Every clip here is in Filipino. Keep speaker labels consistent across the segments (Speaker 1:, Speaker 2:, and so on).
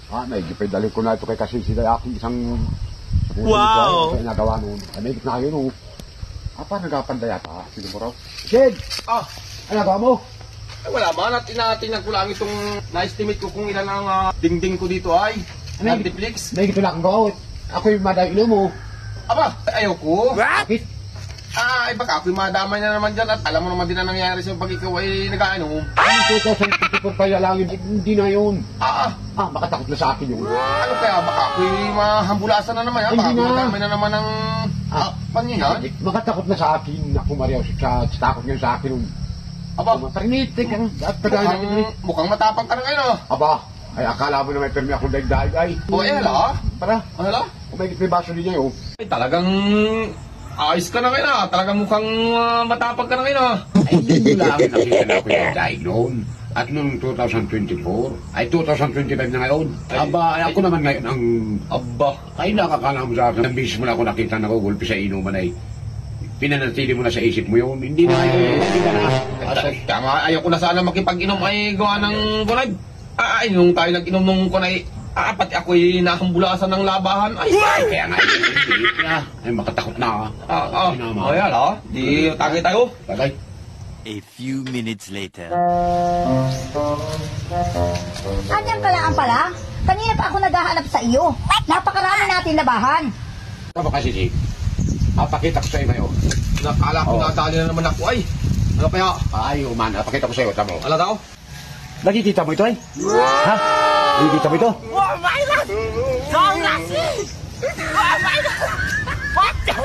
Speaker 1: May gipay ko na ito kay kasi sila aking isang
Speaker 2: wow!
Speaker 1: Ito nagawa noon. May gitna yun, nagapanday ata. Sige mo raw. Sid! Ano nagawa mo?
Speaker 2: Ay, wala ba? Tinatingnan ko lang itong na-estimate ko kung ilan ang dingding ko dito ay. Netflix.
Speaker 1: May gito lang ko. Ako'y madahilo mo.
Speaker 2: Aba, ayaw ko.
Speaker 1: Bakit?
Speaker 2: Baka ako'y madamay na naman dyan at alam mo naman din na nangyayari sa pag ikaw ay nag-ainom.
Speaker 1: 2024 kaya lang yun, hindi na yun. Makatakot na sa akin yun.
Speaker 2: Ano kaya, baka ako'y mahambulasan na naman, baka ako'y madamay na naman ng panyinan.
Speaker 1: Makatakot na sa akin, ako Maria, sa takot ngayon sa akin yun.
Speaker 2: Aba,
Speaker 1: parinitik ang
Speaker 2: mukhang matapang ka na ngayon.
Speaker 1: Aba, ay akala mo na may permi akong daigdaig ay.
Speaker 2: Hala?
Speaker 1: Para?
Speaker 2: Hala?
Speaker 1: May baso din niya yun.
Speaker 2: Ay, talagang ayos ka na ngayon talagang mukhang matapang ka na ngayon
Speaker 1: Ay, hindi lang nakita na ako yung daig noon. At noong 2024, ay 2025 na ngayon. Aba, ay ako naman ngayon ang...
Speaker 2: Aba,
Speaker 1: ay nakakala mo sa akin. Ang bisis mo na ako nakita nagugulpi sa inuman ay pinanatili mo na sa isip mo yun. Hindi na ngayon, hindi ka na.
Speaker 2: Kaya nga, ayaw ko na sana makipag-inom ay gawa ng kunay. Nung tayo nag-inom nung kunay, pati ako'y nahambulasan ng labahan. Ay,
Speaker 1: kaya nga, hindi na. Ay, makatakot na.
Speaker 2: Ay, hala. Di, tagay tayo.
Speaker 1: Tagay.
Speaker 3: A few minutes later.
Speaker 4: Andiyan ka lang pala? Kanina pa ako naghahanap sa iyo. Napakarami natin labahan.
Speaker 1: Ano ba kasi, Jay? Pakita ko sa iyo ngayon.
Speaker 2: Nakala ko nadali na naman ako ay. Ano kaya?
Speaker 1: Ay, umana. Pakita ko sa iyo. Tamo.
Speaker 2: Ala daw?
Speaker 1: Nakikita mo ito ay? Ha? Nakikita mo ito?
Speaker 4: Oh my God! Song nasi! Oh my God! What the?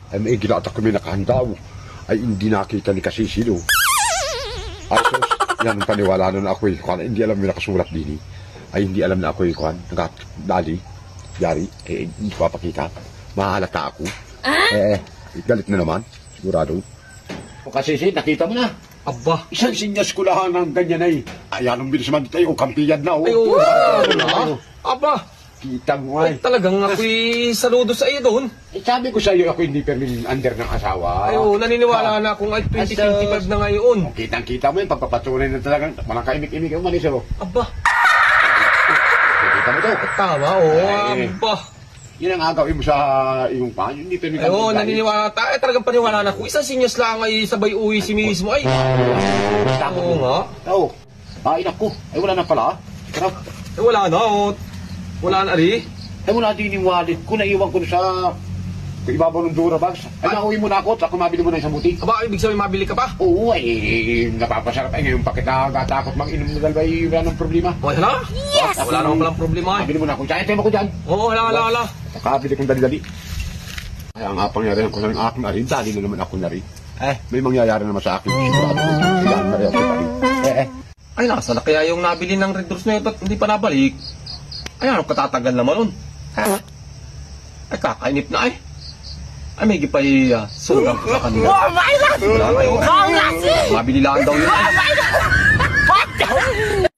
Speaker 1: Ay, may ginata kami nakahandaw. Ay, hindi nakita ni Kasisino. Ay, sus, yan ang paniwala nun ako eh. Hindi alam yung nakasulat din eh. Ay, hindi alam na ako eh. Dali, yari, hindi ko papakita. Mahalata ako. Galit na naman. Sigurado. O Kasisi, nakita mo na.
Speaker 2: Aba.
Speaker 1: Isang sinyas ko lang ng ganyan ay. Ayan, ang bilis man tayo. Kampiyad na,
Speaker 2: Ay, aba.
Speaker 1: Kita mo ay.
Speaker 2: Talagang ako'y saludo sa iyo doon.
Speaker 1: Sabi ko sa iyo, ako hindi permin under ng asawa.
Speaker 2: Ay, naniniwala na akong ay 2025 na ngayon.
Speaker 1: Kitang-kita mo yun, pagpapatunay na talagang walang kaimik-imik yung manis,
Speaker 2: Aba.
Speaker 1: Kita mo ito.
Speaker 2: Tama, aba.
Speaker 1: Yun ang agawin mo sa iyong pan, hindi permin.
Speaker 2: Ay, naniniwala tayo. Talagang paniwala na kung isang sinyas lang ay sabay uwi si Miss mo ay. Oo nga.
Speaker 1: Oo. Ay, naku. Ay, wala na pala. Sarap.
Speaker 2: Ay, wala na. Wala na, Ari.
Speaker 1: Ay, wala din yung wallet ko. Naiwan ko sa ibabaw ng Dura bags. Ay, nauwi mo na ako at ako mabili mo na isang buti.
Speaker 2: Aba, ibig sabihin mabili ka pa?
Speaker 1: Oo, ay, napapasarap. Ay, ngayon pa kita gatakot mag-inom na dalawa. Wala nang problema.
Speaker 2: Ay, hala? Yes! Wala naman palang problema.
Speaker 1: Mabili mo na ako. Tsaka ito mo ko dyan.
Speaker 2: Oo, hala.
Speaker 1: Nakabili kong dali-dali. Ay, ang pangyayari ko ng aking arin. Dali na naman ako na rin. May mangyayari naman sa akin. Sigurado ko. Sigahan na rin ako pa rin.
Speaker 2: Ay, nasa na kaya yung nabili ng Red Doors na ito at hindi pa nabalik? Ay, ano katatagal naman nun? Ay, kakainip na ay. Ay, may gipay sunugan ko sa kanila.
Speaker 4: Oh my God!
Speaker 2: Wala ngayon.
Speaker 4: Song nasi!
Speaker 2: Mabili lang daw yun.
Speaker 4: Oh my God! What the?